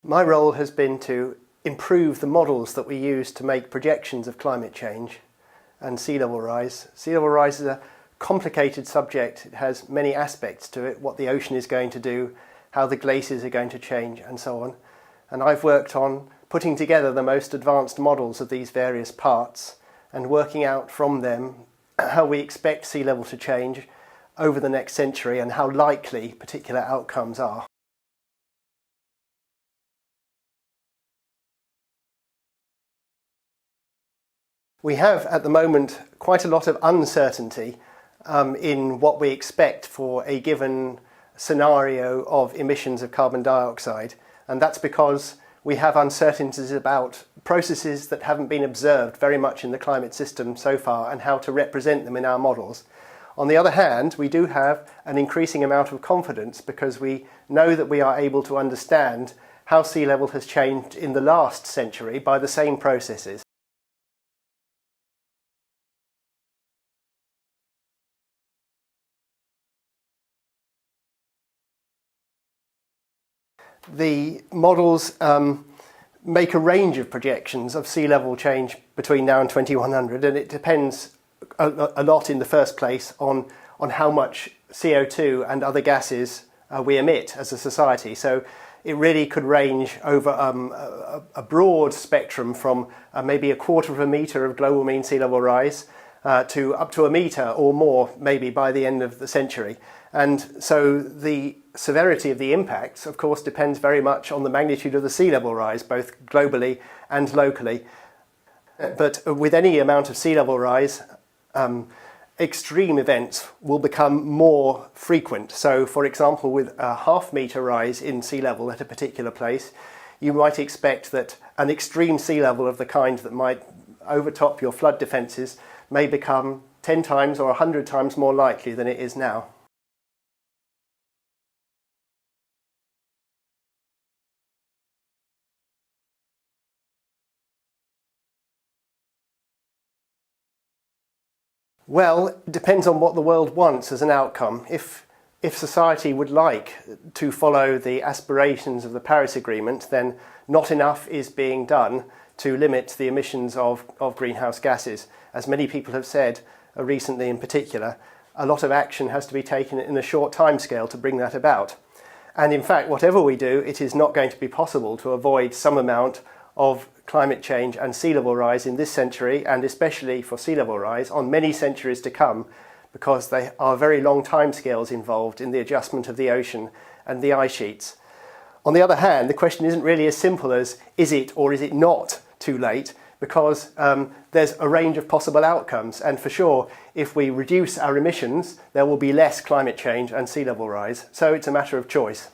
My role has been to improve the models that we use to make projections of climate change and sea level rise. Sea level rise is a complicated subject. It has many aspects to it, what the ocean is going to do, how the glaciers are going to change, and so on. And I've worked on putting together the most advanced models of these various parts and working out from them how we expect sea level to change over the next century and how likely particular outcomes are. We have at the moment quite a lot of uncertainty in what we expect for a given scenario of emissions of carbon dioxide, and that's because we have uncertainties about processes that haven't been observed very much in the climate system so far and how to represent them in our models. On the other hand, we do have an increasing amount of confidence because we know that we are able to understand how sea level has changed in the last century by the same processes. The models make a range of projections of sea level change between now and 2100, and it depends a lot in the first place on how much CO2 and other gases we emit as a society. So it really could range over a broad spectrum from maybe a quarter of a metre of global mean sea level rise to up to a metre or more maybe by the end of the century. And so the severity of the impacts, of course, depends very much on the magnitude of the sea level rise, both globally and locally. But with any amount of sea level rise, extreme events will become more frequent. So, for example, with a half-metre rise in sea level at a particular place, you might expect that an extreme sea level of the kind that might overtop your flood defences may become 10 times or 100 times more likely than it is now. Well, it depends on what the world wants as an outcome. If society would like to follow the aspirations of the Paris Agreement, then not enough is being done to limit the emissions of greenhouse gases. As many people have said recently in particular, a lot of action has to be taken in a short timescale to bring that about. And in fact, whatever we do, it is not going to be possible to avoid some amount of climate change and sea level rise in this century, and especially for sea level rise on many centuries to come, because there are very long timescales involved in the adjustment of the ocean and the ice sheets. On the other hand, the question isn't really as simple as is it or is it not too late, because there's a range of possible outcomes, and for sure if we reduce our emissions there will be less climate change and sea level rise, so it's a matter of choice.